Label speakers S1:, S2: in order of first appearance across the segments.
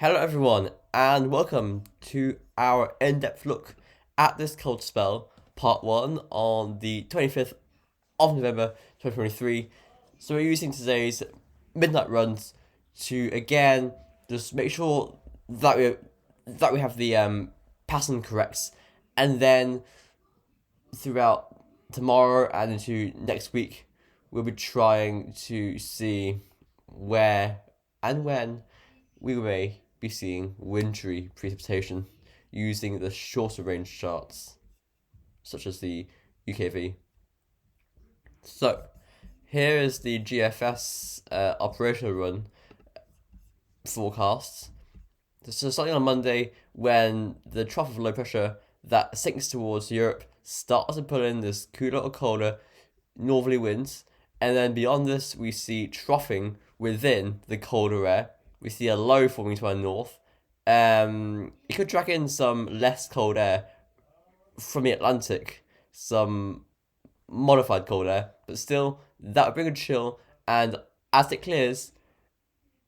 S1: Hello everyone, and welcome to our in-depth look at this cold spell, part 1, on the 25th of November 2023. So we're using today's midnight runs to, again, just make sure that we have the pattern correct, and then throughout tomorrow and into next week, we'll be trying to see where and when we may be seeing wintry precipitation using the shorter range charts, such as the UKV. So, here is the GFS operational run forecasts. So, starting on Monday, when the trough of low pressure that sinks towards Europe starts to pull in this cooler or colder northerly winds, and then beyond this, we see troughing within the colder air. We see a low forming to our north. It could drag in some less cold air from the Atlantic, some modified cold air, but still, that would bring a chill, and as it clears,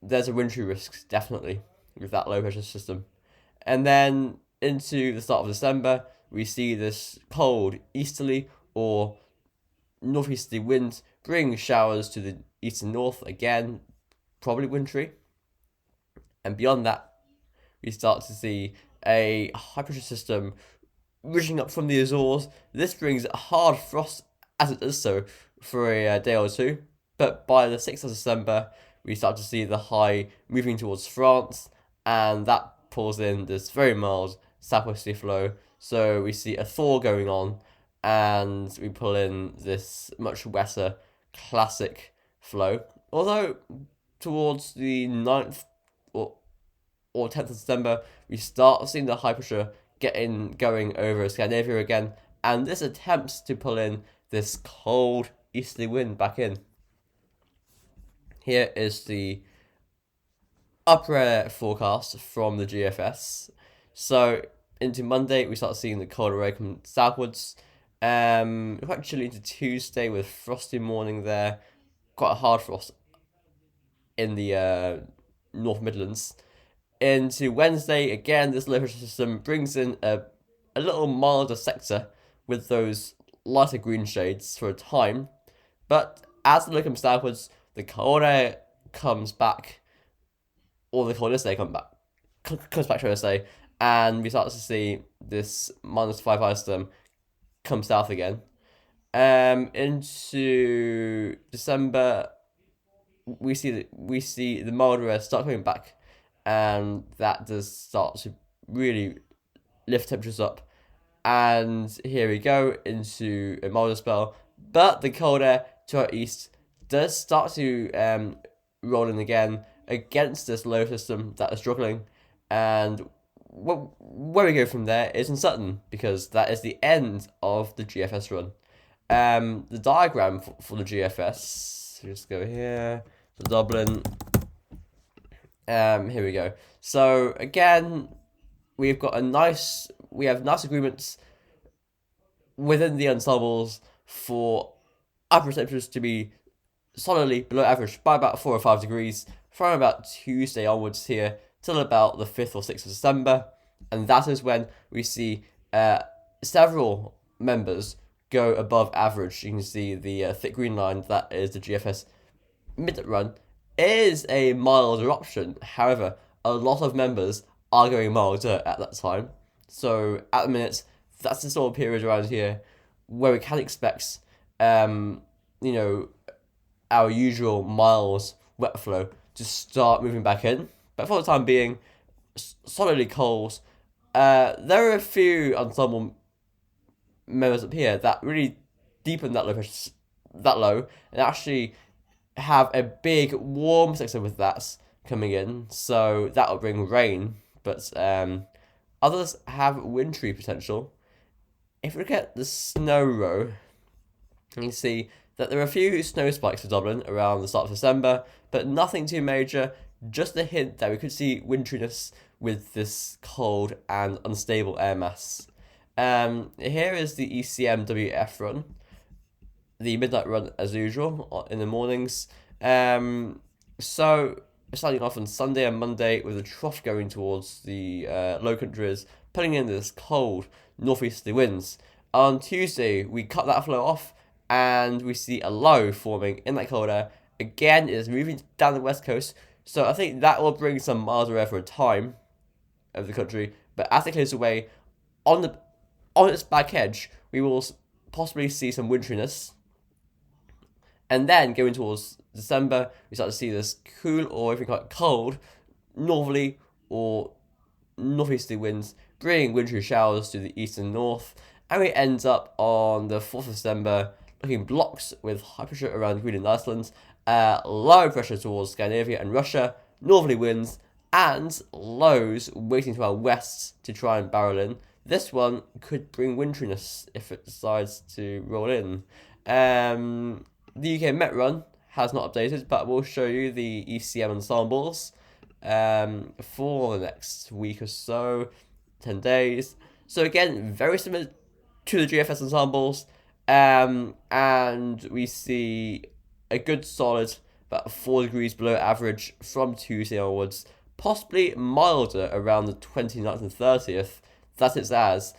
S1: there's a wintry risk, definitely, with that low pressure system. And then into the start of December, we see this cold easterly or northeasterly wind bring showers to the east and north, again, probably wintry. And beyond that, we start to see a high pressure system ridging up from the Azores. This brings hard frost as it does so for a day or two. But by the 6th of December, we start to see the high moving towards France, and that pulls in this very mild southwesterly flow. So we see a thaw going on, and we pull in this much wetter classic flow. Although towards the 9th or 10th of December, we start seeing the high pressure going over Scandinavia again, and this attempts to pull in this cold easterly wind back in. Here is the upper air forecast from the GFS. So into Monday, we start seeing the colder air come southwards. Quite chilly into Tuesday with frosty morning there, quite a hard frost in the North Midlands. Into Wednesday, again, this low pressure system brings in a little milder sector with those lighter green shades for a time. But as the low comes downwards, the cold air comes back, or the coldest air comes back, should I say, and we start to see this -5 ice storm come south again. Into December, we see the milder air start coming back, and that does start to really lift temperatures up. And here we go into a milder spell, but the cold air to our east does start to roll in again against this low system that is struggling. And where we go from there is uncertain, because that is the end of the GFS run. The diagram for the GFS, just go here to Dublin. Here we go. So again, we have nice agreements within the ensembles for upper temperatures to be solidly below average by about 4 or 5 degrees from about Tuesday onwards here till about the 5th or 6th of December, and that is when we see several members go above average. You can see the thick green line, that is the GFS midnight run, is a milder option. However, a lot of members are going milder at that time. So at the minute, that's the sort of period around here where we can expect, our usual mild wet flow to start moving back in. But for the time being, solidly cold. There are a few ensemble members up here that really deepen that low, and actually have a big warm sector with that coming in, so that will bring rain. But others have wintry potential. If we look at the snow row, you can see that there are a few snow spikes for Dublin around the start of December, but nothing too major, just a hint that we could see wintriness with this cold and unstable air mass. Here is the ECMWF run, the midnight run as usual in the mornings. So starting off on Sunday and Monday with a trough going towards the low countries, putting in this cold northeasterly winds. On Tuesday, we cut that flow off and we see a low forming in that cold air. Again, it is moving down the west coast, so I think that will bring some milder air for a time of the country. But as it clears away, on its back edge, we will possibly see some wintriness. And then going towards December, we start to see this cool, or if we call it cold, northerly or northeasterly winds, bringing wintry showers to the east and north. And we end up on the 4th of December, looking blocks with high pressure around Greenland and Iceland, low pressure towards Scandinavia and Russia, northerly winds, and lows waiting to our west to try and barrel in. This one could bring wintriness if it decides to roll in. The UK Met run has not updated, but we'll show you the ECM ensembles for the next week or so, 10 days. So again, very similar to the GFS ensembles, and we see a good solid, about 4 degrees below average from Tuesday onwards, possibly milder around the 29th and 30th. That is as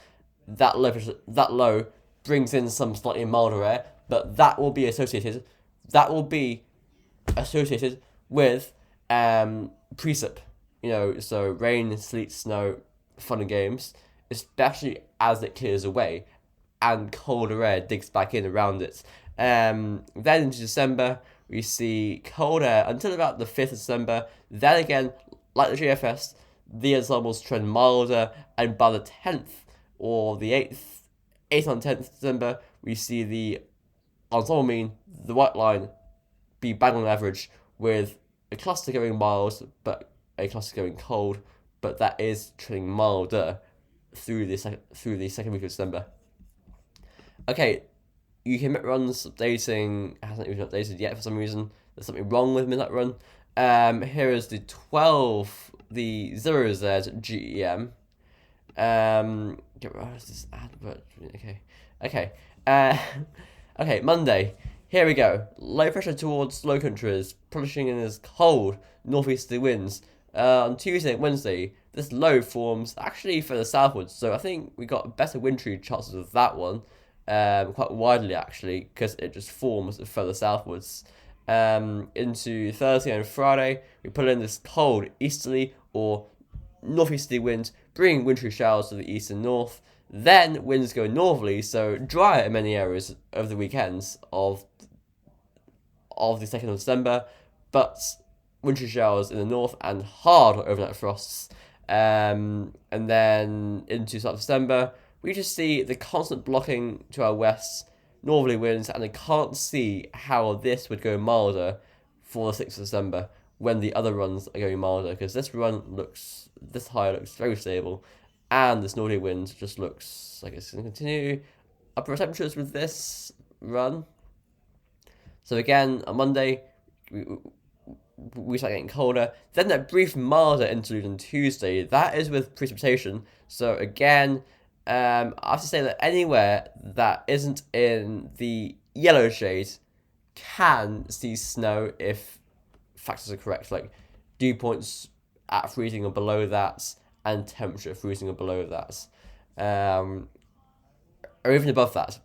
S1: that low brings in some slightly milder air, but that will be associated with precip, so rain, sleet, snow, fun and games, especially as it clears away and colder air digs back in around it. Then into December, we see cold air until about the 5th of December. Then again, like the GFS, the ensembles trend milder, and by the 10th or the 8th and 10th of December, we see the ensemble mean, the white line, be bang on average, with a cluster going mild, but a cluster going cold, but that is trending milder through the second week of December. Okay, UK Met runs updating, hasn't even updated yet for some reason. There's something wrong with Midnight Run. Here is the 0Z GEM. Get rid of this advert. Okay. Okay, Monday. Here we go. Low pressure towards low countries, pushing in as cold northeasterly winds. On Tuesday and Wednesday, this low forms actually further southwards, so I think we got better wintry chances of that one, quite widely actually, because it just forms further southwards. Into Thursday and Friday, we put in this cold easterly or northeasterly wind, bringing wintry showers to the east and north. Then winds go northerly, so drier in many areas over the weekends of the 2nd of December, but wintry showers in the north and hard overnight frosts. And then into start of December, we just see the constant blocking to our west, northerly winds, and I can't see how this would go milder for the 6th of December when the other runs are going milder, because this high looks very stable, and this northerly wind just looks like it's going to continue upper temperatures with this run. So again, on Monday, we start getting colder. Then that brief milder interlude on Tuesday, that is with precipitation. So again, I have to say that anywhere that isn't in the yellow shade can see snow if factors are correct, like dew points at freezing or below that, and temperature freezing or below that, or even above that.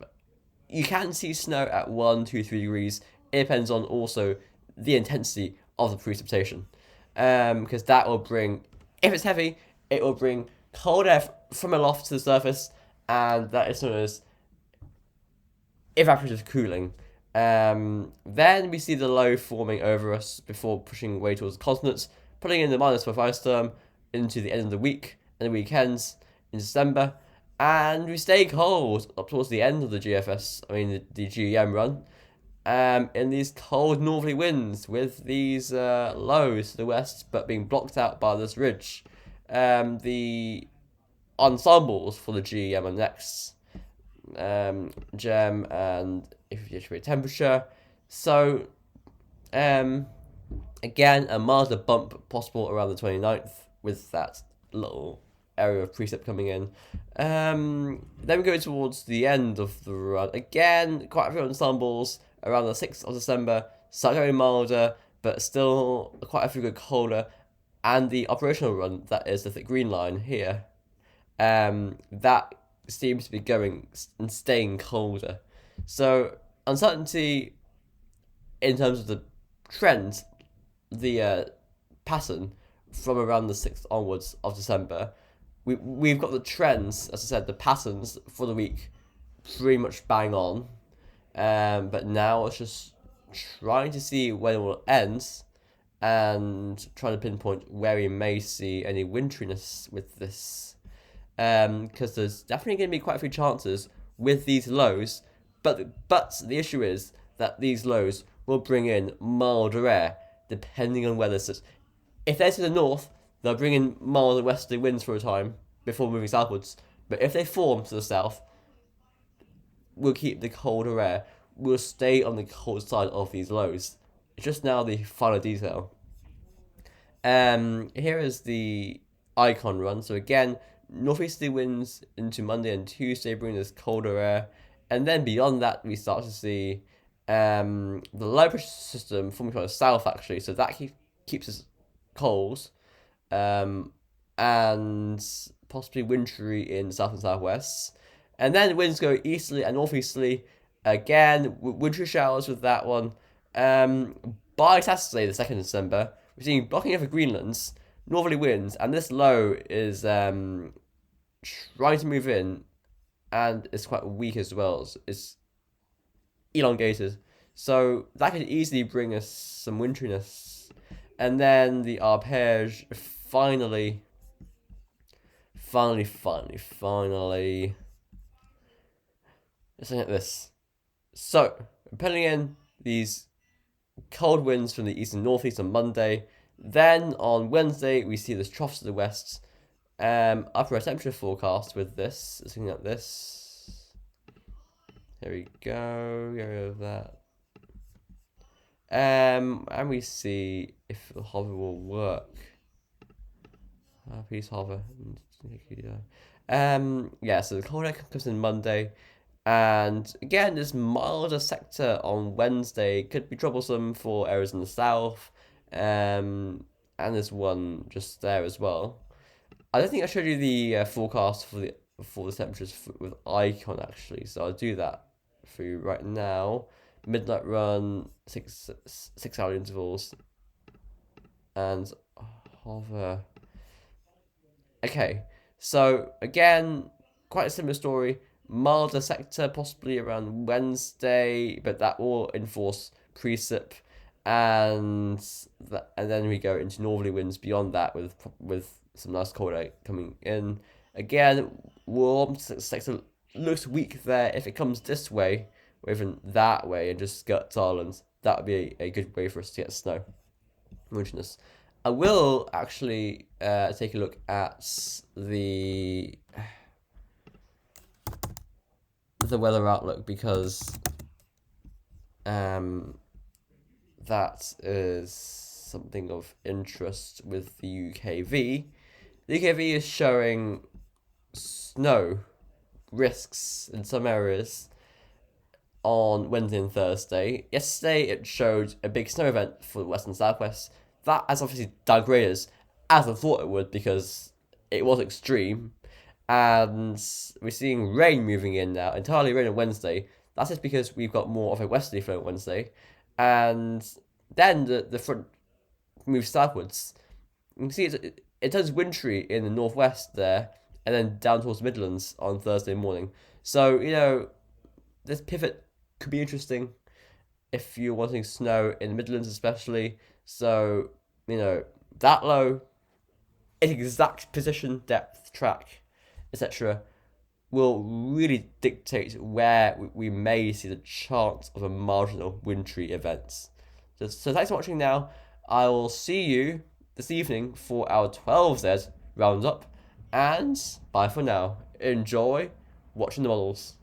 S1: You can see snow at 1, 2, 3 degrees. It depends on also the intensity of the precipitation, because that will bring, if it's heavy, it will bring cold air from aloft to the surface, and that is known as evaporative cooling. Then we see the low forming over us before pushing away towards the continents, putting in the -12 ice storm into the end of the week and the weekends in December, and we stay cold up towards the end of the GFS, the GEM run, in these cold northerly winds with these lows to the west, but being blocked out by this ridge. The ensembles for the GEM are next. GEM and if you degree temperature. So, again, a milder bump possible around the 29th with that little area of precip coming in. Then we go towards the end of the run. Again, quite a few ensembles around the 6th of December. Start going milder, but still quite a few good colder. And the operational run, that is the thick green line here, that seems to be going and staying colder. So uncertainty in terms of the trends, the pattern from around the 6th onwards of December. We've got the trends, as I said, the patterns for the week pretty much bang on. But now it's just trying to see when it will end and trying to pinpoint where we may see any winteriness with this. Because there's definitely going to be quite a few chances with these lows, but the issue is that these lows will bring in milder air depending on weather. So if they're to the north, they'll bring in milder westerly winds for a time before moving southwards. But if they form to the south, we'll keep the colder air. We'll stay on the cold side of these lows. It's just now the final detail. Here is the icon run. So again, northeasterly winds into Monday and Tuesday bring this colder air. And then beyond that, we start to see the low pressure system forming from the south, actually. So that keeps us cold. And possibly wintry in south and southwest. And then winds go easterly and northeasterly. Again, wintry showers with that one. By Saturday, the 2nd of December, we're seeing blocking over Greenland's northerly winds, and this low is trying to move in, and it's quite weak as well. It's elongated, so that could easily bring us some winteriness. And then the arpege finally. Let's look at this. So, we're putting in these cold winds from the east and northeast on Monday. Then on Wednesday, we see this troughs to the west. Upper temperature forecast with this. Let's look at this. There we go. Get rid of that. And we see if the hover will work. Please hover. Yeah, so the cold air comes in Monday. And again, this milder sector on Wednesday could be troublesome for areas in the south. And there's one just there as well. I don't think I showed you the forecast for the temperatures with icon, actually. So I'll do that for you right now. Midnight run, 6 hour intervals. And hover. Okay, so again, quite a similar story. Milder sector possibly around Wednesday, but that will enforce precip, and then we go into northerly winds beyond that with some nice cold air coming in. Again, warm sector looks weak there. If it comes this way or even that way and just skirts Ireland, that would be a good way for us to get snow. Winteriness. I will actually take a look at the weather outlook, because that is something of interest with the UKV. The UKV is showing snow risks in some areas on Wednesday and Thursday. Yesterday it showed a big snow event for the west and southwest. That has obviously downgraded as I thought it would, because it was extreme. And we're seeing rain moving in now, entirely rain on Wednesday. That's just because we've got more of a westerly flow on Wednesday. And then the front moves southwards. You can see it turns wintry in the northwest there, and then down towards the Midlands on Thursday morning. So, this pivot could be interesting if you're wanting snow in the Midlands especially. So, that low, exact position, depth, track, etc., will really dictate where we may see the chance of a marginal wintry event. So thanks for watching now. I will see you this evening for our 12Z roundup, and bye for now. Enjoy watching the models.